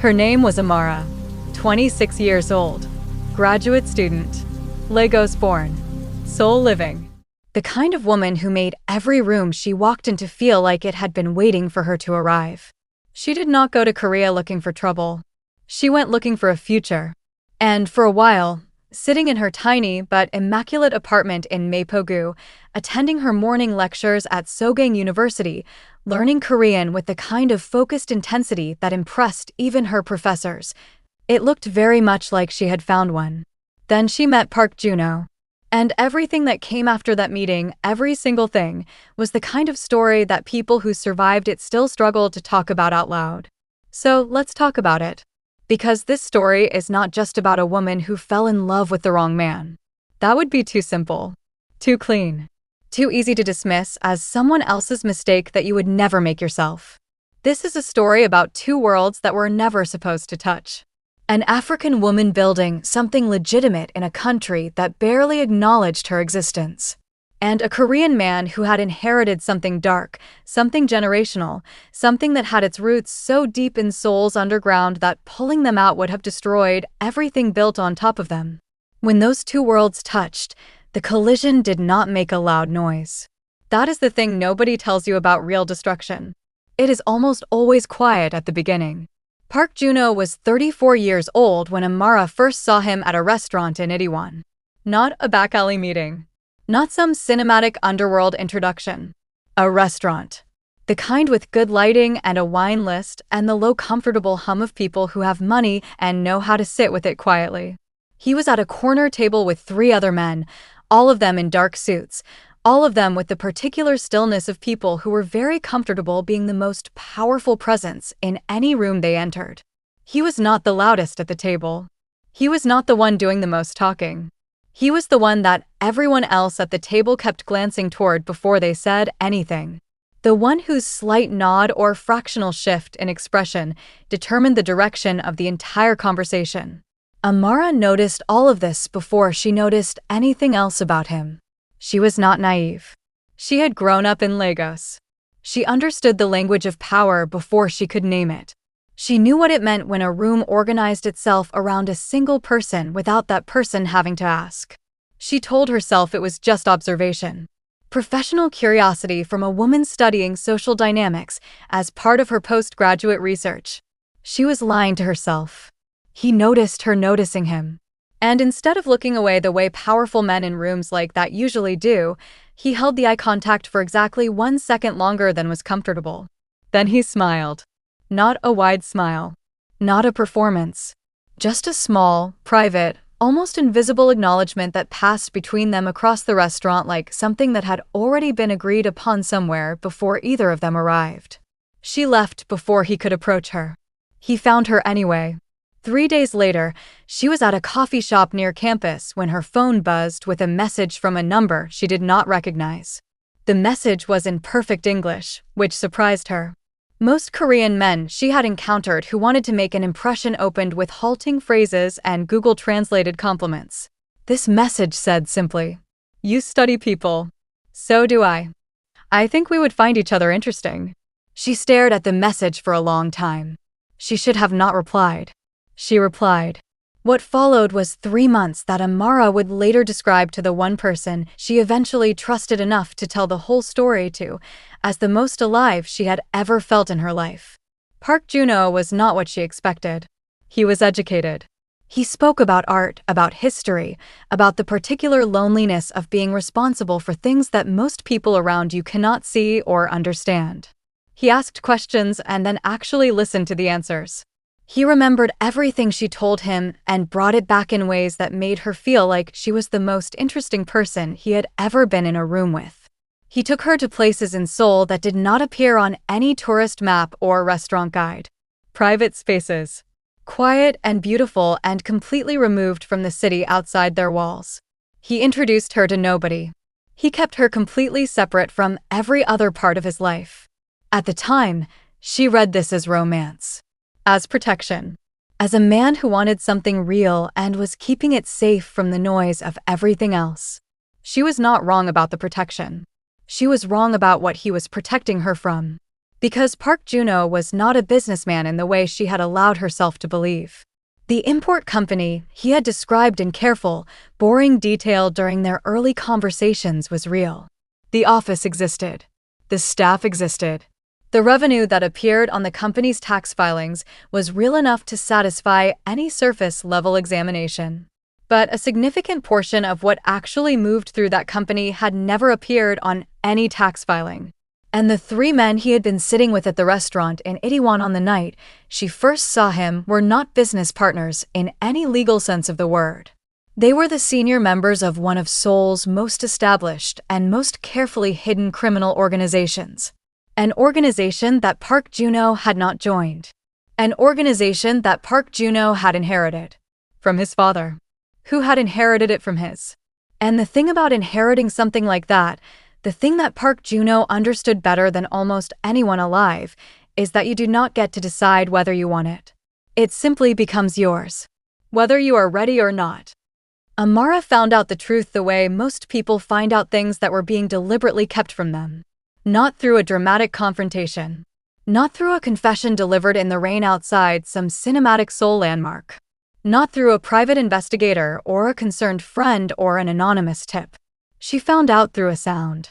Her name was Amara, 26 years old, graduate student, Lagos born, Seoul living. The kind of woman who made every room she walked into feel like it had been waiting for her to arrive. She did not go to Korea looking for trouble. She went looking for a future. And for a while, sitting in her tiny but immaculate apartment in Mapogu, attending her morning lectures at Sogang University, learning Korean with the kind of focused intensity that impressed even her professors. It looked very much like she had found one. Then she met Park Juno. And everything that came after that meeting, every single thing, was the kind of story that people who survived it still struggle to talk about out loud. So let's talk about it. Because this story is not just about a woman who fell in love with the wrong man. That would be too simple, too clean, too easy to dismiss as someone else's mistake that you would never make yourself. This is a story about two worlds that were never supposed to touch. An African woman building something legitimate in a country that barely acknowledged her existence. And a Korean man who had inherited something dark, something generational, something that had its roots so deep in Seoul's underground that pulling them out would have destroyed everything built on top of them. When those two worlds touched, the collision did not make a loud noise. That is the thing nobody tells you about real destruction. It is almost always quiet at the beginning. Park Juno was 34 years old when Amara first saw him at a restaurant in Itaewon. Not a back alley meeting. Not some cinematic underworld introduction. A restaurant. The kind with good lighting and a wine list and the low comfortable hum of people who have money and know how to sit with it quietly. He was at a corner table with 3 other men, all of them in dark suits, all of them with the particular stillness of people who were very comfortable being the most powerful presence in any room they entered. He was not the loudest at the table. He was not the one doing the most talking. He was the one that everyone else at the table kept glancing toward before they said anything. The one whose slight nod or fractional shift in expression determined the direction of the entire conversation. Amara noticed all of this before she noticed anything else about him. She was not naive. She had grown up in Lagos. She understood the language of power before she could name it. She knew what it meant when a room organized itself around a single person without that person having to ask. She told herself it was just observation. Professional curiosity from a woman studying social dynamics as part of her postgraduate research. She was lying to herself. He noticed her noticing him. And instead of looking away the way powerful men in rooms like that usually do, he held the eye contact for exactly 1 second longer than was comfortable. Then he smiled. Not a wide smile. Not a performance. Just a small, private, almost invisible acknowledgement that passed between them across the restaurant like something that had already been agreed upon somewhere before either of them arrived. She left before he could approach her. He found her anyway. 3 days later, she was at a coffee shop near campus when her phone buzzed with a message from a number she did not recognize. The message was in perfect English, which surprised her. Most Korean men she had encountered who wanted to make an impression opened with halting phrases and Google-translated compliments. This message said simply, "You study people. So do I. I think we would find each other interesting." She stared at the message for a long time. She should have not replied. She replied. What followed was 3 months that Amara would later describe to the one person she eventually trusted enough to tell the whole story to as the most alive she had ever felt in her life. Park Juno was not what she expected. He was educated. He spoke about art, about history, about the particular loneliness of being responsible for things that most people around you cannot see or understand. He asked questions and then actually listened to the answers. He remembered everything she told him and brought it back in ways that made her feel like she was the most interesting person he had ever been in a room with. He took her to places in Seoul that did not appear on any tourist map or restaurant guide. Private spaces. Quiet and beautiful and completely removed from the city outside their walls. He introduced her to nobody. He kept her completely separate from every other part of his life. At the time, she read this as romance. As protection. As a man who wanted something real and was keeping it safe from the noise of everything else. She was not wrong about the protection. She was wrong about what he was protecting her from. Because Park Juno was not a businessman in the way she had allowed herself to believe. The import company he had described in careful, boring detail during their early conversations was real. The office existed. The staff existed. The revenue that appeared on the company's tax filings was real enough to satisfy any surface-level examination. But a significant portion of what actually moved through that company had never appeared on any tax filing. And the three men he had been sitting with at the restaurant in Itaewon on the night she first saw him were not business partners in any legal sense of the word. They were the senior members of one of Seoul's most established and most carefully hidden criminal organizations. An organization that Park Juno had not joined. An organization that Park Juno had inherited. From his father. Who had inherited it from his. And the thing about inheriting something like that, the thing that Park Juno understood better than almost anyone alive, is that you do not get to decide whether you want it. It simply becomes yours. Whether you are ready or not. Amara found out the truth the way most people find out things that were being deliberately kept from them. Not through a dramatic confrontation. Not through a confession delivered in the rain outside some cinematic Seoul landmark. Not through a private investigator or a concerned friend or an anonymous tip. She found out through a sound.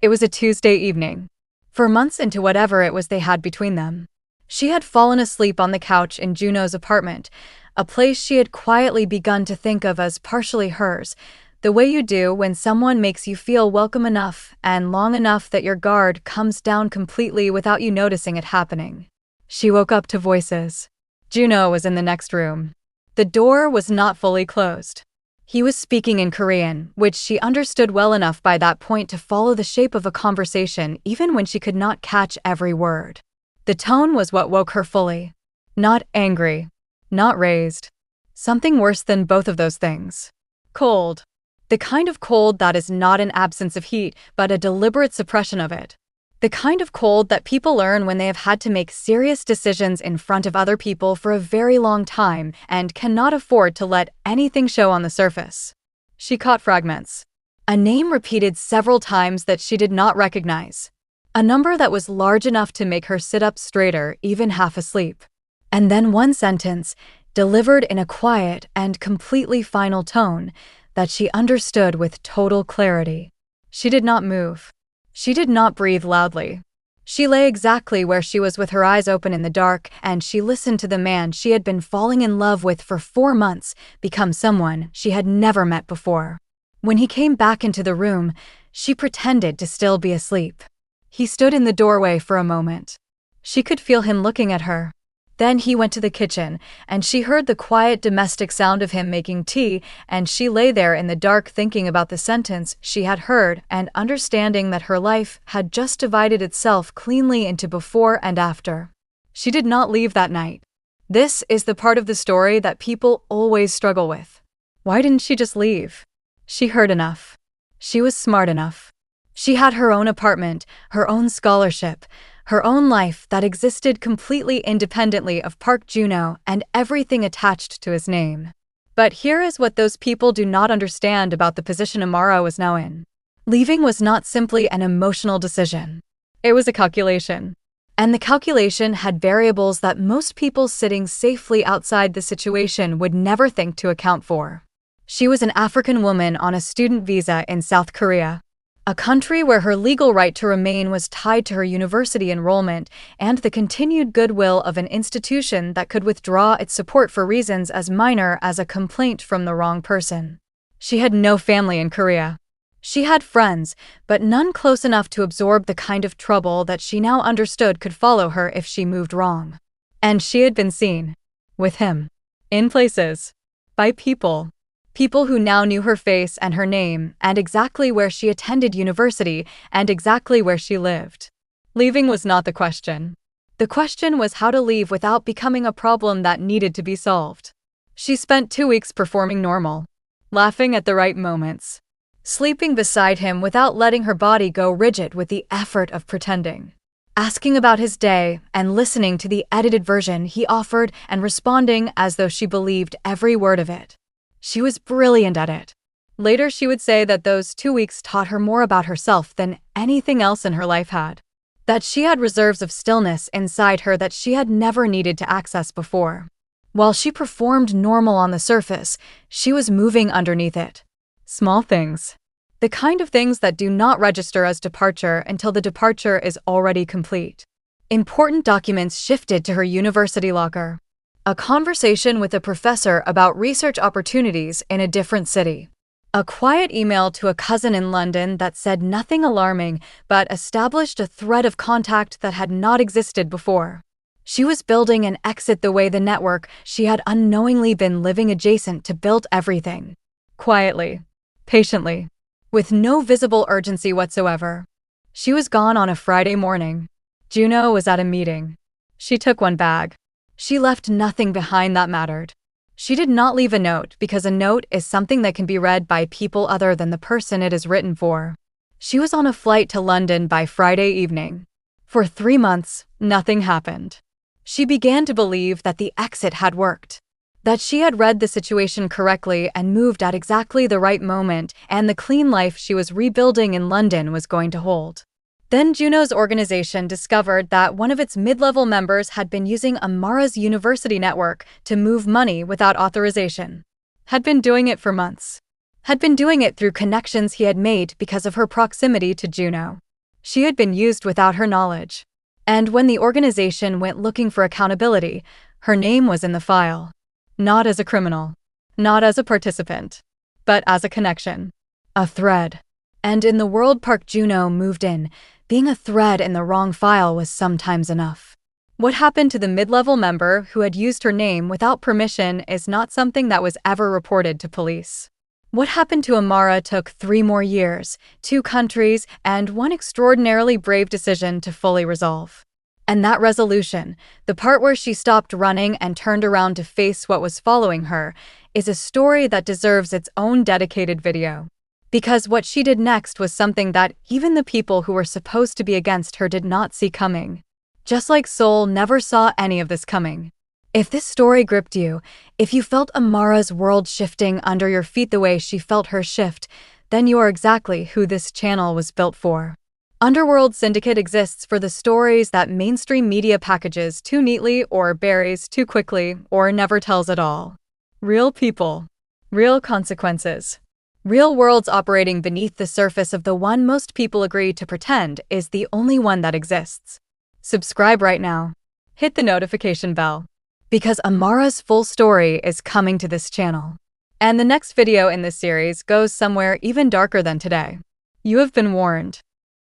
It was a Tuesday evening. For months into whatever it was they had between them. She had fallen asleep on the couch in Juno's apartment, a place she had quietly begun to think of as partially hers, the way you do when someone makes you feel welcome enough and long enough that your guard comes down completely without you noticing it happening. She woke up to voices. Juno was in the next room. The door was not fully closed. He was speaking in Korean, which she understood well enough by that point to follow the shape of a conversation even when she could not catch every word. The tone was what woke her fully. Not angry. Not raised. Something worse than both of those things. Cold. The kind of cold that is not an absence of heat, but a deliberate suppression of it. The kind of cold that people learn when they have had to make serious decisions in front of other people for a very long time and cannot afford to let anything show on the surface. She caught fragments. A name repeated several times that she did not recognize. A number that was large enough to make her sit up straighter, even half asleep. And then one sentence, delivered in a quiet and completely final tone, that she understood with total clarity. She did not move. She did not breathe loudly. She lay exactly where she was with her eyes open in the dark, and she listened to the man she had been falling in love with for 4 months become someone she had never met before. When he came back into the room, she pretended to still be asleep. He stood in the doorway for a moment. She could feel him looking at her. Then he went to the kitchen, and she heard the quiet domestic sound of him making tea, and she lay there in the dark thinking about the sentence she had heard and understanding that her life had just divided itself cleanly into before and after. She did not leave that night. This is the part of the story that people always struggle with. Why didn't she just leave? She heard enough. She was smart enough. She had her own apartment, her own scholarship, her own life that existed completely independently of Park Juno and everything attached to his name. But here is what those people do not understand about the position Amara was now in. Leaving was not simply an emotional decision. It was a calculation. And the calculation had variables that most people sitting safely outside the situation would never think to account for. She was an African woman on a student visa in South Korea. A country where her legal right to remain was tied to her university enrollment and the continued goodwill of an institution that could withdraw its support for reasons as minor as a complaint from the wrong person. She had no family in Korea. She had friends, but none close enough to absorb the kind of trouble that she now understood could follow her if she moved wrong. And she had been seen. With him. In places. By people. People who now knew her face and her name, and exactly where she attended university, and exactly where she lived. Leaving was not the question. The question was how to leave without becoming a problem that needed to be solved. She spent 2 weeks performing normal, laughing at the right moments, sleeping beside him without letting her body go rigid with the effort of pretending, asking about his day and listening to the edited version he offered and responding as though she believed every word of it. She was brilliant at it. Later she would say that those 2 weeks taught her more about herself than anything else in her life had. That she had reserves of stillness inside her that she had never needed to access before. While she performed normal on the surface, she was moving underneath it. Small things. The kind of things that do not register as departure until the departure is already complete. Important documents shifted to her university locker. A conversation with a professor about research opportunities in a different city. A quiet email to a cousin in London that said nothing alarming but established a thread of contact that had not existed before. She was building an exit the way the network she had unknowingly been living adjacent to built everything. Quietly. Patiently. With no visible urgency whatsoever. She was gone on a Friday morning. Juno was at a meeting. She took one bag. She left nothing behind that mattered. She did not leave a note because a note is something that can be read by people other than the person it is written for. She was on a flight to London by Friday evening. For 3 months, nothing happened. She began to believe that the exit had worked. That she had read the situation correctly and moved at exactly the right moment, and the clean life she was rebuilding in London was going to hold. Then Juno's organization discovered that one of its mid-level members had been using Amara's university network to move money without authorization. Had been doing it for months. Had been doing it through connections he had made because of her proximity to Juno. She had been used without her knowledge. And when the organization went looking for accountability, her name was in the file. Not as a criminal. Not as a participant. But as a connection. A thread. And in the world Park Juno moved in, being a thread in the wrong file was sometimes enough. What happened to the mid-level member who had used her name without permission is not something that was ever reported to police. What happened to Amara took 3 more years, 2 countries, and one extraordinarily brave decision to fully resolve. And that resolution, the part where she stopped running and turned around to face what was following her, is a story that deserves its own dedicated video. Because what she did next was something that even the people who were supposed to be against her did not see coming. Just like Seoul never saw any of this coming. If this story gripped you, if you felt Amara's world shifting under your feet the way she felt her shift, then you are exactly who this channel was built for. Underworld Syndicate exists for the stories that mainstream media packages too neatly or buries too quickly or never tells at all. Real people. Real consequences. Real worlds operating beneath the surface of the one most people agree to pretend is the only one that exists. Subscribe right now. Hit the notification bell. Because Amara's full story is coming to this channel. And the next video in this series goes somewhere even darker than today. You have been warned.